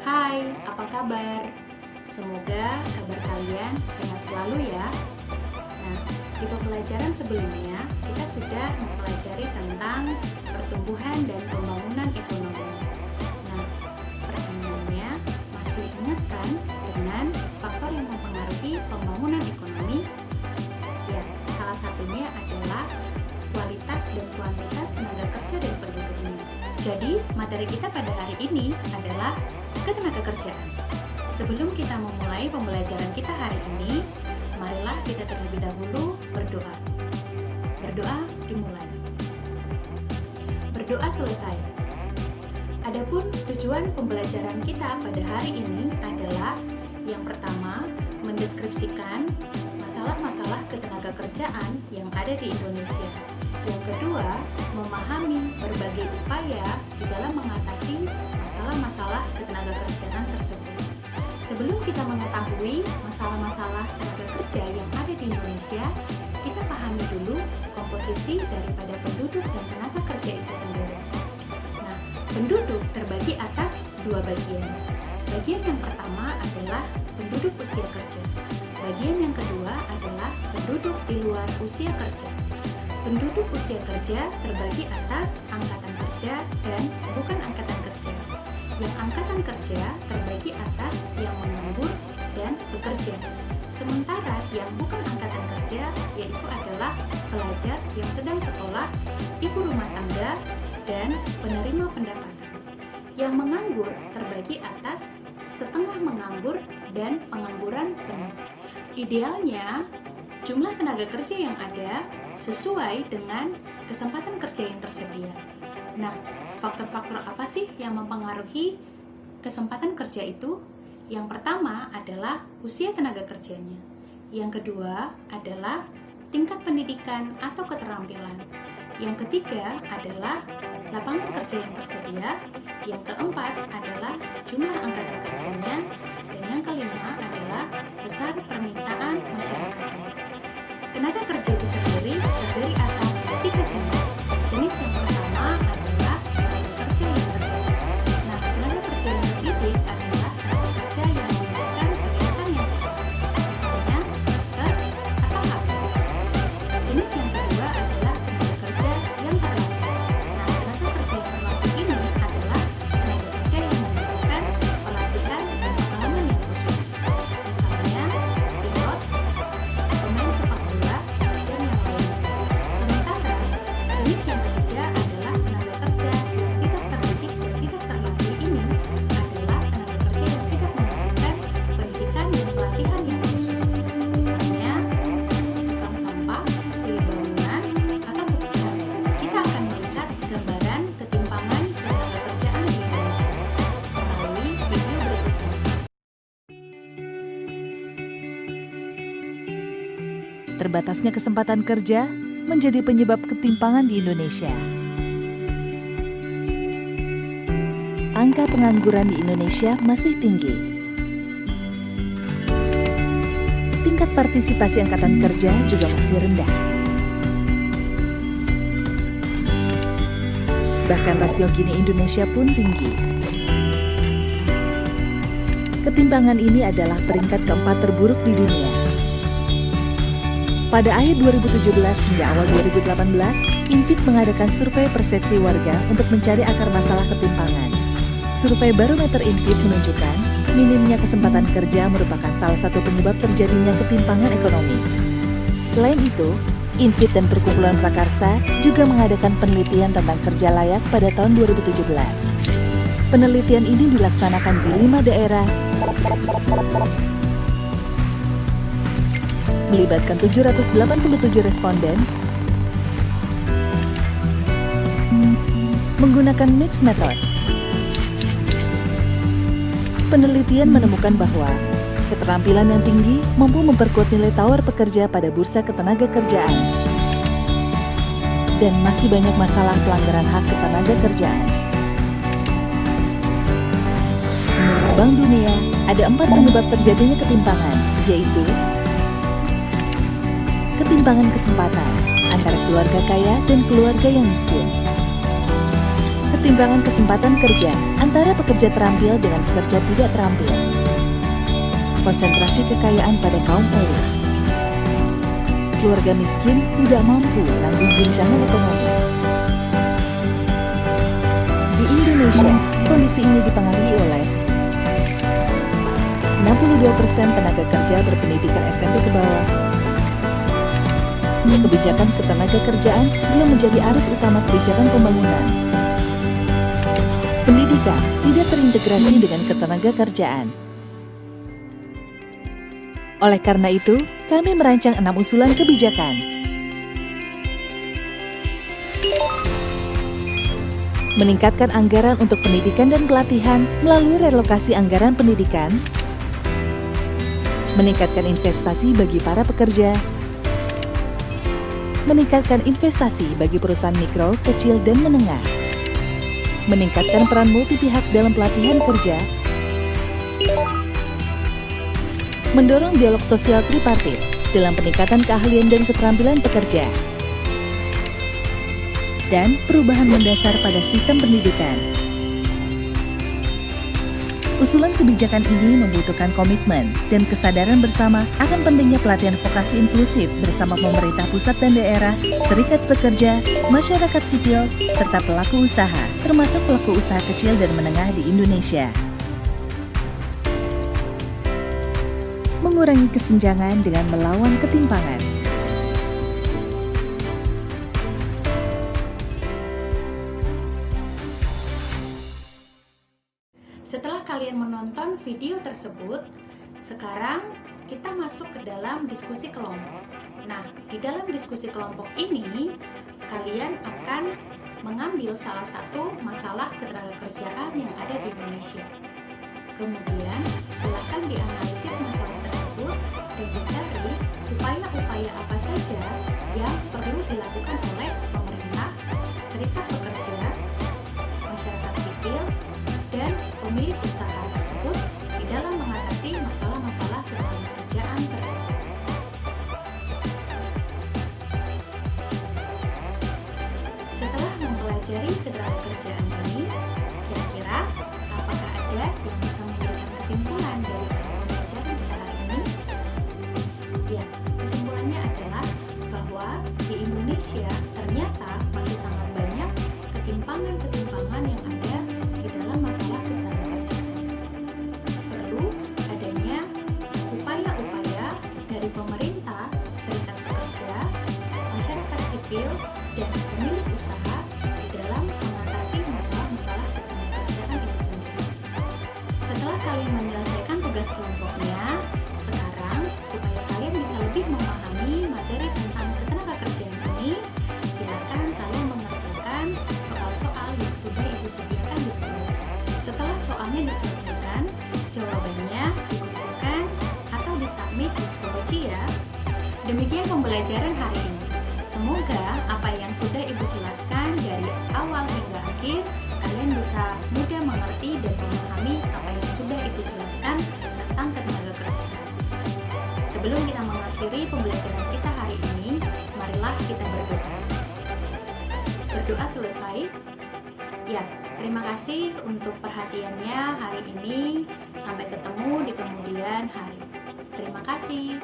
Hai, apa kabar? Semoga kabar kalian sehat selalu ya. Nah, di pembelajaran sebelumnya kita sudah mempelajari tentang pertumbuhan dan pembangunan ekonomi. Nah, pertanyaannya masih ingat kan dengan faktor yang mempengaruhi pembangunan ekonomi? Ya, salah satunya adalah kualitas dan kuantitas tenaga kerja dan penduduknya. Jadi, materi kita pada hari ini adalah ketenagakerjaan. Sebelum kita memulai pembelajaran kita hari ini, marilah kita terlebih dahulu berdoa. Berdoa dimulai. Berdoa selesai. Adapun tujuan pembelajaran kita pada hari ini adalah yang pertama, mendeskripsikan masalah-masalah ketenagakerjaan yang ada di Indonesia. Yang kedua, memahami berbagai upaya di dalam mengatasi masalah-masalah ketenagakerjaan tersebut. Sebelum kita mengetahui masalah-masalah tenaga kerja yang ada di Indonesia, kita pahami dulu komposisi daripada penduduk dan tenaga kerja itu sendiri. Nah, penduduk terbagi atas dua bagian. Bagian yang pertama adalah penduduk usia kerja. Bagian yang kedua adalah penduduk di luar usia kerja. Penduduk usia kerja terbagi atas angkatan kerja dan bukan angkatan kerja. Yang angkatan kerja terbagi atas yang menganggur dan bekerja. Sementara yang bukan angkatan kerja yaitu adalah pelajar yang sedang sekolah, ibu rumah tangga, dan penerima pendapatan. Yang menganggur terbagi atas setengah menganggur dan pengangguran penuh. Idealnya, jumlah tenaga kerja yang ada sesuai dengan kesempatan kerja yang tersedia. Nah, faktor-faktor apa sih yang mempengaruhi kesempatan kerja itu? Yang pertama adalah usia tenaga kerjanya. Yang kedua adalah tingkat pendidikan atau keterampilan. Yang ketiga adalah lapangan kerja yang tersedia. Yang keempat adalah jumlah angkatan kerjanya. Dan yang kelima adalah besar permintaan masyarakat. Tenaga kerja itu sendiri terdiri atas 3 jenis. Jenis yang pertama adalah tenaga kerja yang terdidik. Nah, tenaga kerja yang terdidik adalah tenaga kerja yang membutuhkan pendidikan yang khusus, misalnya dokter atau hakim. Jenis yang kedua adalah tenaga kerja yang terlatih. Nah, tenaga kerja yang terlatih ini adalah tenaga kerja yang membutuhkan pelatihan dan pengalaman yang khusus, misalnya pilot, pemain sepak bola, dan yang lainnya. Sementara jenis yang ketiga adalah tenaga kerja yang tidak terdidik dan tidak terlatih. Ini adalah tenaga kerja yang tidak membutuhkan pendidikan dan pelatihan yang khusus, misalnya tukang sampah, kuli bangunan, atau pekerja. Kita akan melihat gambaran ketimpangan tenaga kerjaan di Indonesia melalui video berikutnya. Terbatasnya kesempatan kerja menjadi penyebab ketimpangan di Indonesia. Angka pengangguran di Indonesia masih tinggi. Tingkat partisipasi angkatan kerja juga masih rendah. Bahkan rasio Gini Indonesia pun tinggi. Ketimpangan ini adalah peringkat keempat terburuk di dunia. Pada akhir 2017 hingga awal 2018, Infit mengadakan survei persepsi warga untuk mencari akar masalah ketimpangan. Survei barometer Infit menunjukkan minimnya kesempatan kerja merupakan salah satu penyebab terjadinya ketimpangan ekonomi. Selain itu, Infit dan Perkumpulan Prakarsa juga mengadakan penelitian tentang kerja layak pada tahun 2017. Penelitian ini dilaksanakan di 5 daerah melibatkan 787 responden menggunakan mixed method. Penelitian menemukan bahwa keterampilan yang tinggi mampu memperkuat nilai tawar pekerja pada bursa ketenagakerjaan. Dan masih banyak masalah pelanggaran hak ketenagakerjaan. Menurut Bank Dunia, ada 4 penyebab terjadinya ketimpangan, yaitu ketimpangan kesempatan antara keluarga kaya dan keluarga yang miskin, ketimpangan kesempatan kerja antara pekerja terampil dengan pekerja tidak terampil. Konsentrasi kekayaan pada kaum elit. Keluarga miskin tidak mampu menanggung guncangan ekonomi. Di Indonesia, kondisi ini dipengaruhi oleh 62% tenaga kerja berpendidikan SMP ke bawah. Kebijakan ketenagakerjaan belum menjadi arus utama kebijakan pembangunan. Pendidikan tidak terintegrasi dengan ketenagakerjaan. Oleh karena itu, kami merancang 6 usulan kebijakan. Meningkatkan anggaran untuk pendidikan dan pelatihan melalui relokasi anggaran pendidikan. Meningkatkan investasi bagi para pekerja. Meningkatkan investasi bagi perusahaan mikro, kecil, dan menengah. Meningkatkan peran multi pihak dalam pelatihan kerja. Mendorong dialog sosial tripartit dalam peningkatan keahlian dan keterampilan pekerja. Dan perubahan mendasar pada sistem pendidikan. Usulan kebijakan ini membutuhkan komitmen dan kesadaran bersama akan pentingnya pelatihan vokasi inklusif bersama pemerintah pusat dan daerah, serikat pekerja, masyarakat sipil, serta pelaku usaha, termasuk pelaku usaha kecil dan menengah di Indonesia. Mengurangi kesenjangan dengan melawan ketimpangan. Setelah kalian menonton video tersebut, sekarang kita masuk ke dalam diskusi kelompok. Nah, di dalam diskusi kelompok ini, kalian akan mengambil salah satu masalah ketenagakerjaan yang ada di Indonesia. Kemudian, silakan dianalisis masalah tersebut dan dicari upaya-upaya apa saja yang perlu dilakukan oleh pemerintah, serikat pekerja, masyarakat sipil, dan pemilik usaha tersebut di dalam mengatasi masalah-masalah ketenagakerjaan tersebut. Setelah mempelajari ketenagakerjaan ini, kira-kira apakah ada yang bisa memberikan kesimpulan dari pembelajaran kita hari ini? Ya, kesimpulannya adalah bahwa di Indonesia ternyata masih sangat banyak ketimpangan-ketimpangan yang ada di dalam masalah ketenagakerjaan. Perlu adanya upaya-upaya dari pemerintah, serikat pekerja, masyarakat sipil, dan pemilik usaha di dalam mengatasi masalah-masalah ketenagakerjaan itu sendiri. Setelah kalian menyelesaikan tugas kelompoknya, sekarang supaya kalian bisa lebih memahami materi tentang ketenagakerjaan ini, silakan kalian mengerjakan soal-soal yang sudah Ibu sediakan di sekolah. Setelah soalnya diselesaikan, jawabannya dikumpulkan atau disubmit di Schoology ya. Demikian pembelajaran hari ini. Semoga apa yang sudah Ibu jelaskan dari awal hingga akhir, kalian bisa mudah mengerti dan memahami apa yang sudah Ibu jelaskan tentang ketenagakerjaan. Sebelum kita mengakhiri pembelajaran kita hari ini, marilah kita berdoa. Berdoa selesai. Ya, terima kasih untuk perhatiannya hari ini. Sampai ketemu di kemudian hari. Terima kasih.